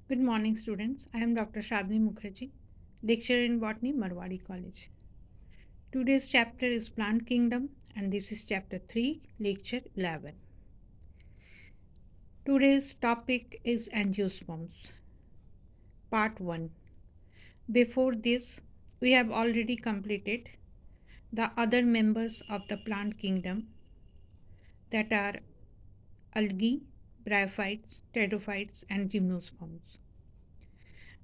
Good morning, students. I am Dr. Shabni Mukherjee, lecturer in Botany, Marwari College. Today's chapter is Plant Kingdom, and this is chapter 3, lecture 11. Today's topic is Angiosperms, part 1. Before this, we have already completed the other members of the plant kingdom that are algae, bryophytes, pteridophytes, and gymnosperms.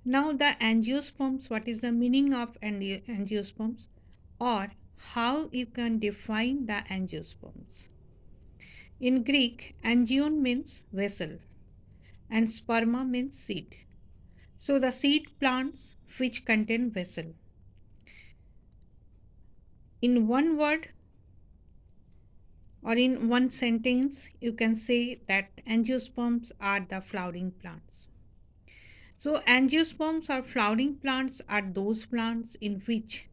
Now, the angiosperms, what is the meaning of angiosperms, or how you can define the angiosperms? In Greek, angion means vessel and sperma means seed. So, the seed plants which contain vessel. In one word or in one sentence, you can say that angiosperms are the flowering plants. So, angiosperms or flowering plants are those plants in which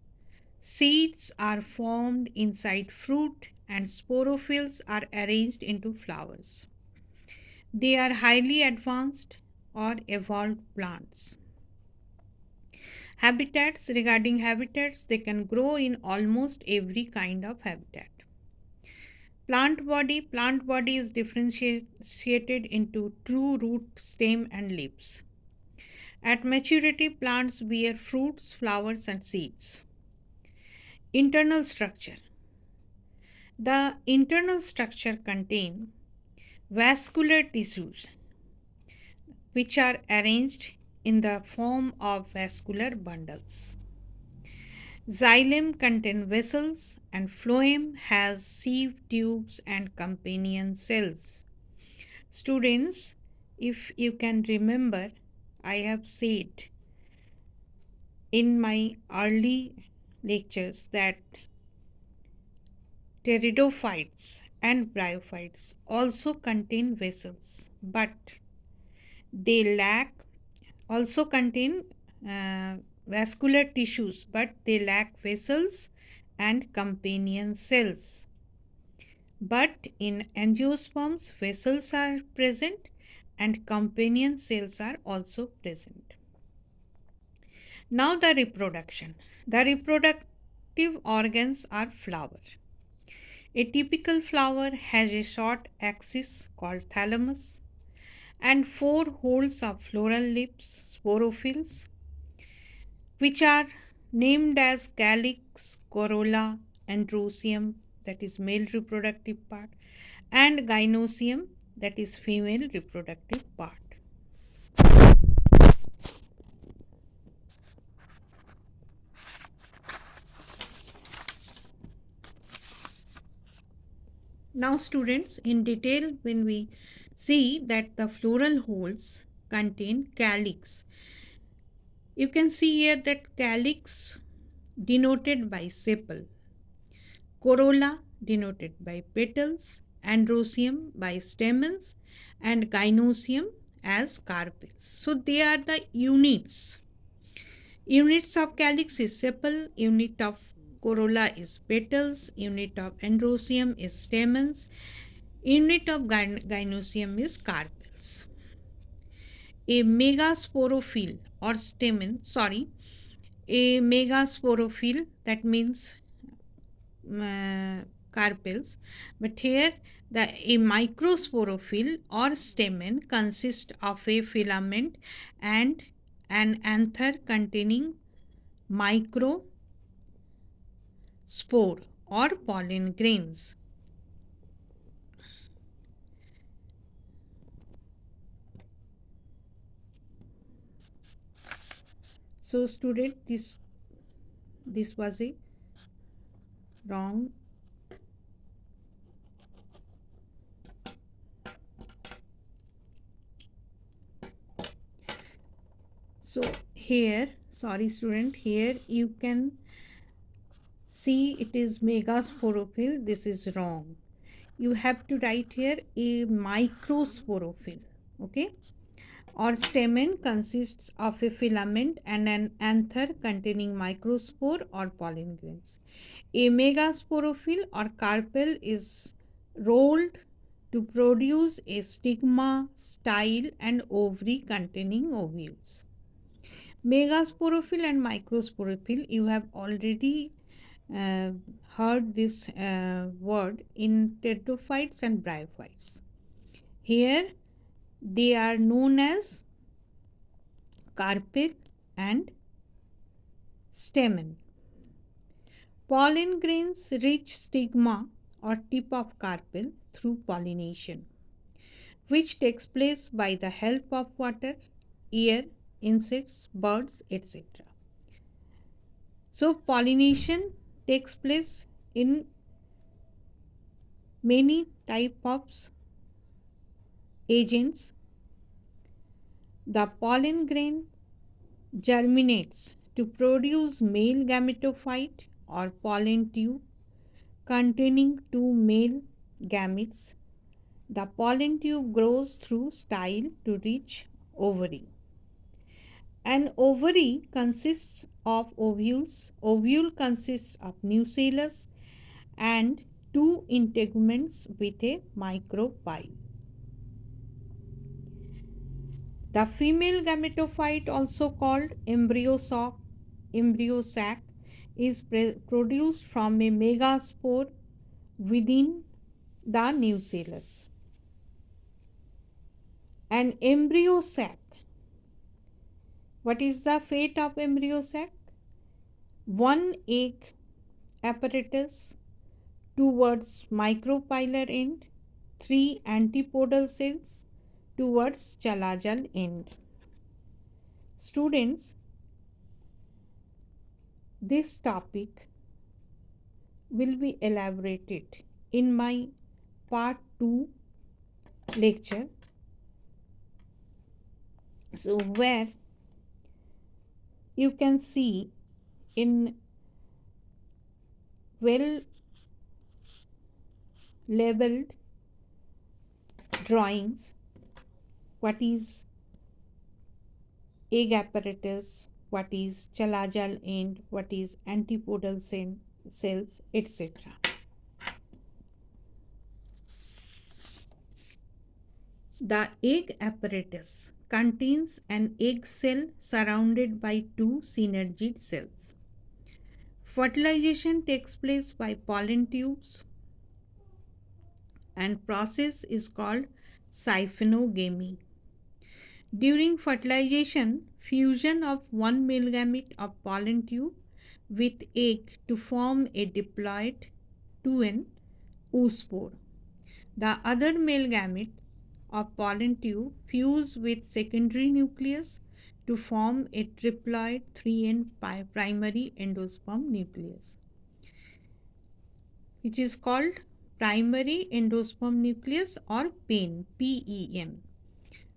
seeds are formed inside fruit and sporophylls are arranged into flowers. They are highly advanced or evolved plants. Habitats, regarding habitats, they can grow in almost every kind of habitat. Plant body is differentiated into true root, stem, and leaves. At maturity, plants bear fruits, flowers, and seeds. Internal structure. The internal structure contain vascular tissues which are arranged in the form of vascular bundles. Xylem contain vessels and phloem has sieve tubes and companion cells. Students, if you can remember, I have said in my early lectures that pteridophytes and bryophytes also contain vessels, but they lack also contain vascular tissues, but they lack vessels and companion cells. But in angiosperms, vessels are present and companion cells are also present. Now the reproduction. The reproductive organs are flower. A typical flower has a short axis called thalamus and four holes of floral lips, sporophylls, which are named as calyx, corolla, androsium, that is male reproductive part, and gynosium, that is female reproductive part. Now, students, in detail, when we see that the floral holes contain calyx, you can see here that calyx denoted by sepal, corolla denoted by petals, androsium by stamens, and gynosium as carpels. So they are the units. Units of calyx is sepal, unit of corolla is petals, unit of androsium is stamens, unit of gynosium is carpels. A megasporophyll or a megasporophyll, that means carpels, but here a microsporophyll or stamen consists of a filament and an anther containing microspore or pollen grains. So student, this was a wrong. So here, sorry student, here you can see it is megasporophyll. This is wrong. You have to write here a microsporophyll. Okay. Or stamen consists of a filament and an anther containing microspore or pollen grains. A megasporophyll or carpel is rolled to produce a stigma, style, and ovary containing ovules. Megasporophyll and microsporophyll, you have already uh, heard this word in pteridophytes and bryophytes. Here they are known as carpel and stamen. Pollen grains reach stigma or tip of carpel through pollination, which takes place by the help of water, air, insects, birds, etc. So, pollination takes place in many type of agents. The pollen grain germinates to produce male gametophyte or pollen tube containing two male gametes. The pollen tube grows through style to reach ovary. An ovary consists of ovules. Ovule consists of nucellus and two integuments with a micropyle. The female gametophyte, also called embryo sac, is produced from a megaspore within the nucellus. An embryo sac. What is the fate of embryo sac? One egg apparatus towards micropylar end, three antipodal cells towards chalazal end. Students, this topic will be elaborated in my part 2 lecture. So, where you can see in well labeled drawings what is egg apparatus, what is chalazal end, what is antipodal cells, etc. The egg apparatus contains an egg cell surrounded by two synergid cells. Fertilization takes place by pollen tubes and process is called siphonogamy. During fertilization, fusion of one male gamete of pollen tube with egg to form a diploid 2N oospore. The other male gamete of pollen tube fuse with secondary nucleus to form a triploid 3N primary endosperm nucleus, which is called primary endosperm nucleus or PEN.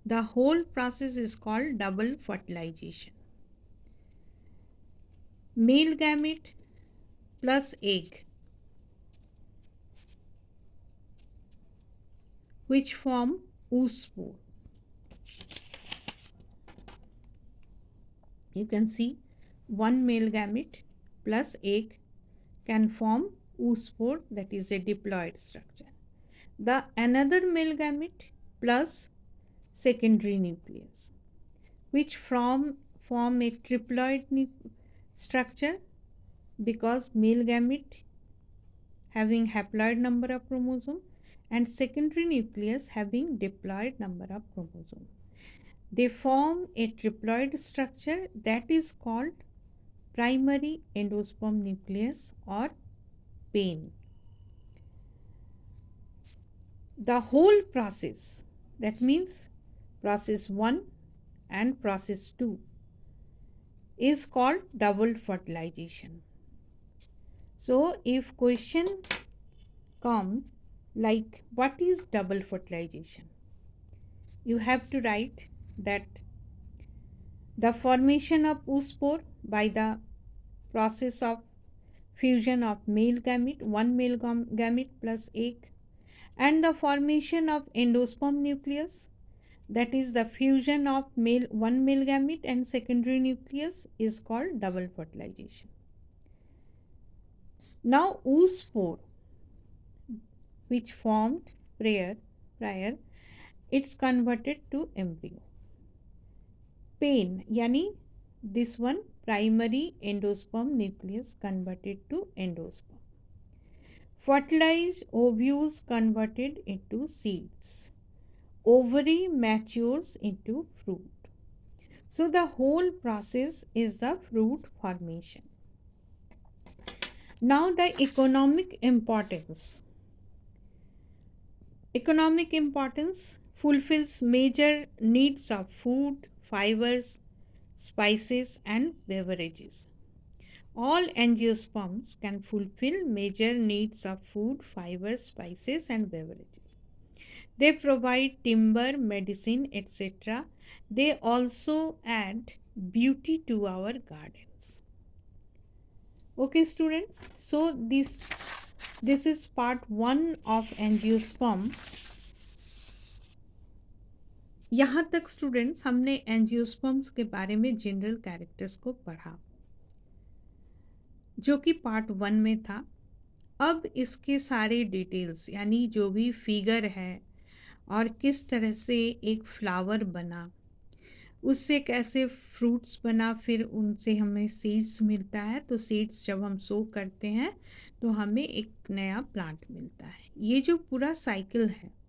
The whole process is called double fertilization. Male gamete plus egg, which form oospore. You can see one male gamete plus egg can form oospore, that is a diploid structure. The another male gamete plus secondary nucleus, which form a triploid structure, because male gamete having haploid number of chromosome and secondary nucleus having diploid number of chromosome. They form a triploid structure that is called primary endosperm nucleus or PEN. The whole process, that means process 1 and process 2, is called double fertilization. So, if question comes like what is double fertilization, you have to write that the formation of oospore by the process of fusion of male gamete, one male gamete plus egg, and the formation of endosperm nucleus, that is the fusion of one male gamete and secondary nucleus, is called double fertilization. Now oospore, which formed prior, prior, it's converted to embryo. Pain, yani this one primary endosperm nucleus converted to endosperm. Fertilized ovules converted into seeds. Ovary matures into fruit. So the whole process is the fruit formation. Now the economic importance. Economic importance fulfills major needs of food, fibers, spices and beverages. All angiosperms can fulfill major needs of food, fibers, spices and beverages. They provide timber, medicine, etc. They also add beauty to our gardens. Okay students, so this is part 1 of angiosperm. यहाँ तक students हमने angiosperms के बारे में general characters को पढ़ा जो कि पार्ट 1 में था. अब इसके सारे डिटेल्स यानी जो भी फिगर है और किस तरह से एक फ्लावर बना, उससे कैसे फ्रूट्स बना, फिर उनसे हमें सीड्स मिलता है, तो सीड्स जब हम सो करते हैं तो हमें एक नया प्लांट मिलता है. ये जो पूरा साइकिल है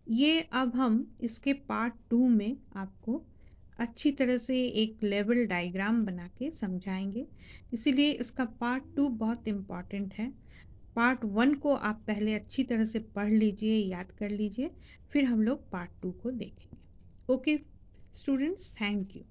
ये अब हम इसके पार्ट 2 में आपको अच्छी तरह से एक लेवल डायग्राम बना के समझाएंगे. इसीलिए इसका पार्ट 2 बहुत इम्पॉर्टेंट है. पार्ट 1 को आप पहले अच्छी तरह से पढ़ लीजिए, याद कर लीजिए, फिर हम लोग पार्ट 2 को देखेंगे. Okay students, thank you.